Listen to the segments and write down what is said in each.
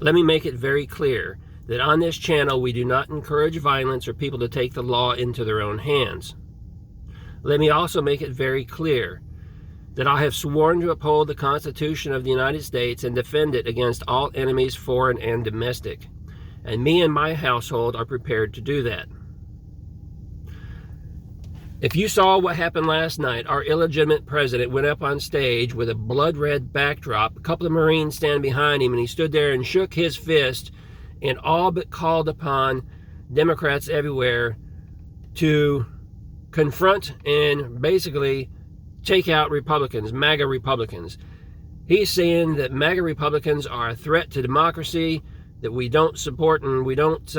Let me make it very clear that on this channel we do not encourage violence or people to take the law into their own hands. Let me also make it very clear that I have sworn to uphold the Constitution of the United States and defend it against all enemies, foreign and domestic. And me and my household are prepared to do that. If you saw what happened last night, our illegitimate president went up on stage with a blood-red backdrop. A couple of Marines stand behind him, and he stood there and shook his fist and all but called upon Democrats everywhere to confront and basically take out Republicans, MAGA Republicans. He's saying that MAGA Republicans are a threat to democracy, that we don't support and we don't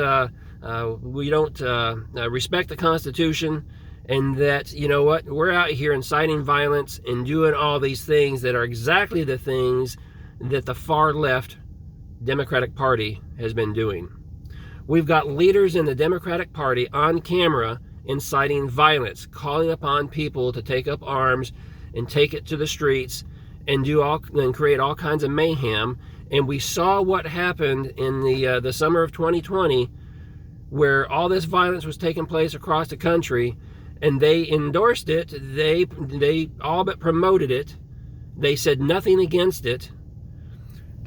respect the Constitution, and that, you know what, we're out here inciting violence and doing all these things that are exactly the things that the far left Democratic Party has been doing. We've got leaders in the Democratic Party on camera inciting violence, calling upon people to take up arms and take it to the streets and create all kinds of mayhem. And we saw what happened in the summer of 2020, where all this violence was taking place across the country, and they endorsed it. They all but promoted it. They said nothing against it.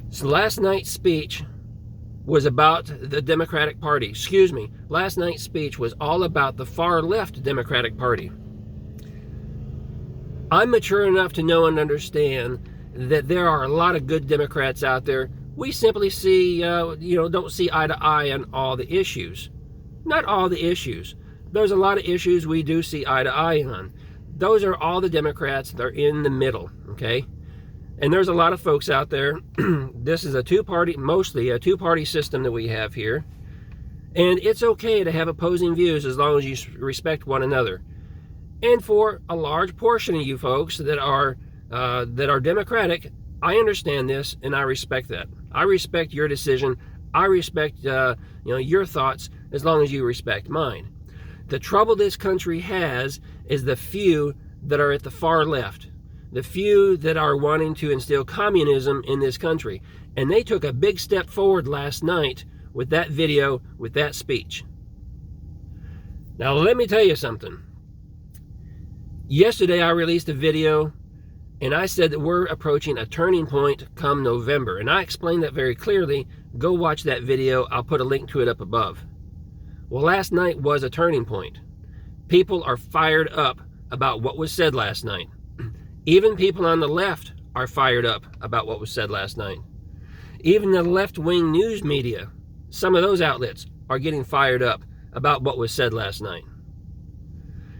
So last night's speech was about the Democratic Party. Excuse me. Last night's speech was all about the far left Democratic Party. I'm mature enough to know and understand that there are a lot of good Democrats out there. We simply see, don't see eye to eye on all the issues. Not all the issues. There's a lot of issues we do see eye to eye on. Those are all the Democrats. They're in the middle, okay? And there's a lot of folks out there. This is mostly a two-party system that we have here. And it's okay to have opposing views as long as you respect one another. And for a large portion of you folks that are Democratic, I understand this and I respect that. I respect your decision. I respect your thoughts as long as you respect mine. The trouble this country has is the few that are at the far left. The few that are wanting to instill communism in this country. And they took a big step forward last night with that video, with that speech. Now let me tell you something. Yesterday I released a video and I said that we're approaching a turning point come November. And I explained that very clearly. Go watch that video. I'll put a link to it up above. Well, last night was a turning point. People are fired up about what was said last night. Even people on the left are fired up about what was said last night. Even the left-wing news media, some of those outlets are getting fired up about what was said last night.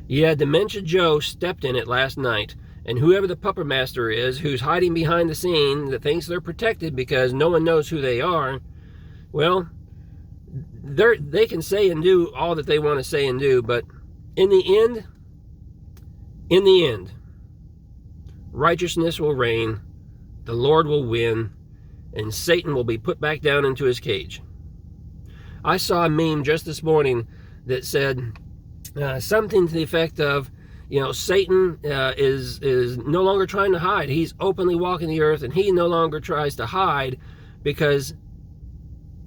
Yeah, Dementia Joe stepped in it last night, and whoever the puppet master is who's hiding behind the scene that thinks they're protected because no one knows who they are, well, they can say and do all that they want to say and do, but in the end, righteousness will reign, the Lord will win, and Satan will be put back down into his cage. I saw a meme just this morning that said something to the effect of, Satan is no longer trying to hide. He's openly walking the earth, and he no longer tries to hide because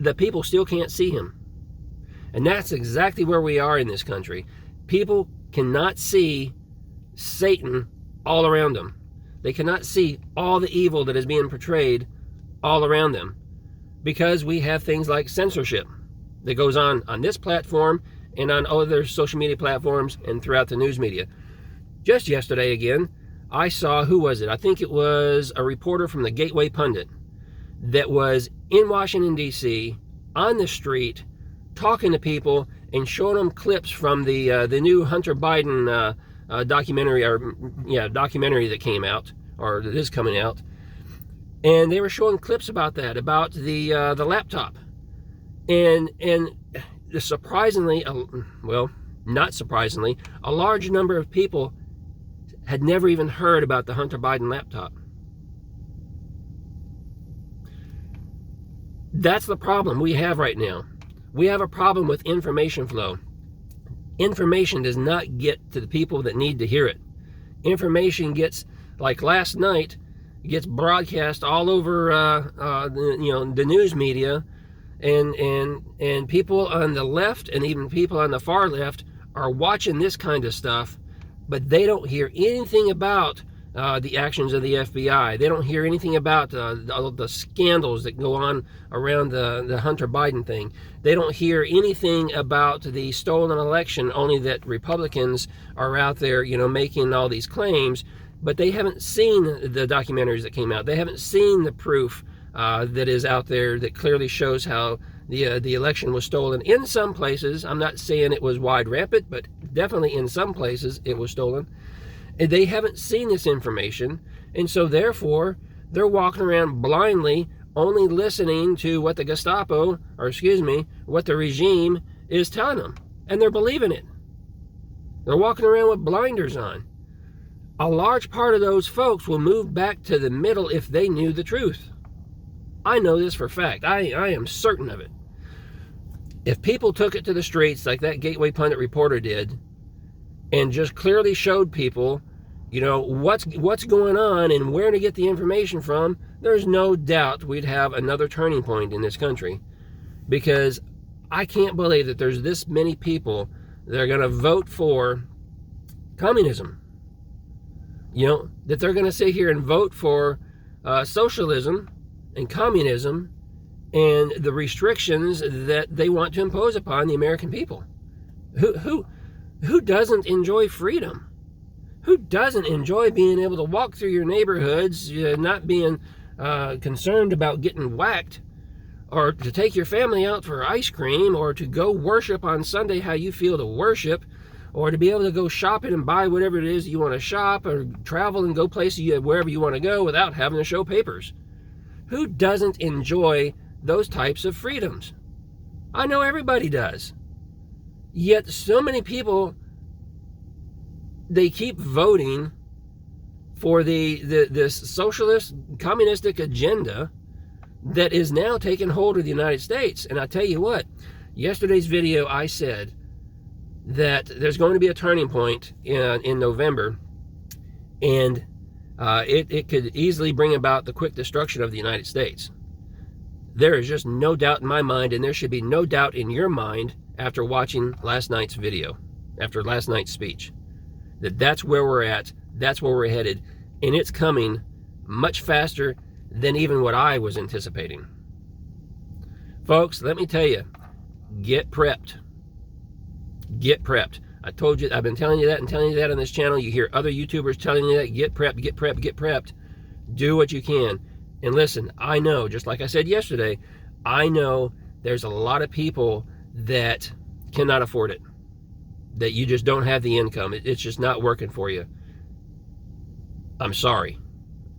the people still can't see him. And that's exactly where we are in this country. People cannot see Satan all around them. They cannot see all the evil that is being portrayed all around them because we have things like censorship that goes on this platform and on other social media platforms and throughout the news media. Just yesterday again, I saw, who was it? I think it was a reporter from the Gateway Pundit that was in Washington, D.C., on the street, talking to people and showing them clips from the new Hunter Biden documentary that came out, or that is coming out. And they were showing clips about that, about the laptop. And surprisingly, not surprisingly, a large number of people had never even heard about the Hunter Biden laptop. That's the problem we have right now. We have a problem with information flow. Information does not get to the people that need to hear it. Information gets, like last night, gets broadcast all over the news media, and people on the left and even people on the far left are watching this kind of stuff, but they don't hear anything about the actions of the FBI. They don't hear anything about all the scandals that go on around the Hunter Biden thing. They don't hear anything about the stolen election, only that Republicans are out there, making all these claims, but they haven't seen the documentaries that came out. They haven't seen the proof that is out there that clearly shows how the election was stolen in some places. I'm not saying it was wide rampant, but definitely in some places it was stolen. And they haven't seen this information, and so therefore they're walking around blindly, only listening to what the Gestapo, what the regime is telling them, and they're believing it. They're walking around with blinders on. A large part of those folks will move back to the middle if they knew the truth. I know this for a fact. I am certain of it. If people took it to the streets like that Gateway Pundit reporter did, and just clearly showed people, what's going on and where to get the information from, there's no doubt we'd have another turning point in this country. Because I can't believe that there's this many people that are going to vote for communism. That they're going to sit here and vote for socialism and communism and the restrictions that they want to impose upon the American people. Who doesn't enjoy freedom? Who doesn't enjoy being able to walk through your neighborhoods, not being concerned about getting whacked, or to take your family out for ice cream, or to go worship on Sunday how you feel to worship, or to be able to go shopping and buy whatever it is you want to shop, or travel and go places wherever you want to go without having to show papers? Who doesn't enjoy those types of freedoms? I know everybody does. Yet so many people, they keep voting for this socialist, communistic agenda that is now taking hold of the United States. And I tell you what, yesterday's video I said that there's going to be a turning point in November, and it could easily bring about the quick destruction of the United States. There is just no doubt in my mind, and there should be no doubt in your mind after watching last night's video, after last night's speech, that's where we're at, that's where we're headed, and it's coming much faster than even what I was anticipating. Folks, let me tell you, get prepped. Get prepped. I told you, I've been telling you that and telling you that on this channel. You hear other YouTubers telling you that. Get prepped, get prepped, get prepped. Do what you can. And listen, I know, just like I said yesterday, I know there's a lot of people that cannot afford it, that you just don't have the income. It's just not working for you. I'm sorry.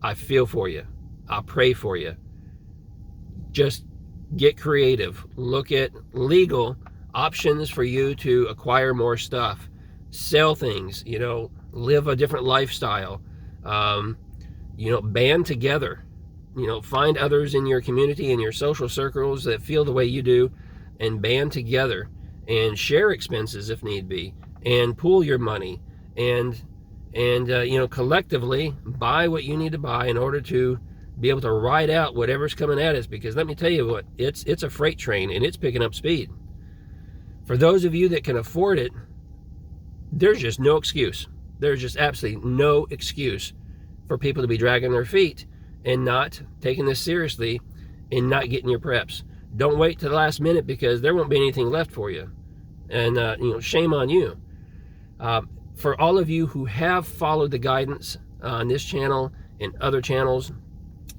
I feel for you. I pray for you. Just get creative. Look at legal options for you to acquire more stuff. Sell things, live a different lifestyle. Band together. Find others in your community, in your social circles that feel the way you do, and band together and share expenses if need be, and pool your money, and collectively buy what you need to buy in order to be able to ride out whatever's coming at us. Because let me tell you what, it's a freight train, and it's picking up speed. For those of you that can afford it, there's just no excuse. There's just absolutely no excuse for people to be dragging their feet and not taking this seriously and not getting your preps. Don't wait to the last minute, because there won't be anything left for you. And, shame on you. For all of you who have followed the guidance on this channel and other channels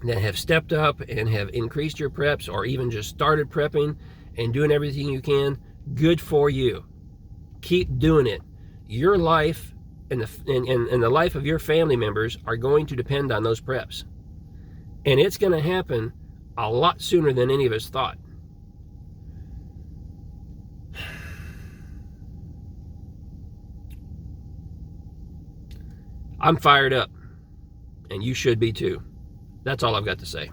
that have stepped up and have increased your preps, or even just started prepping and doing everything you can, good for you. Keep doing it. Your life and the life of your family members are going to depend on those preps. And it's going to happen a lot sooner than any of us thought. I'm fired up, and you should be too. That's all I've got to say.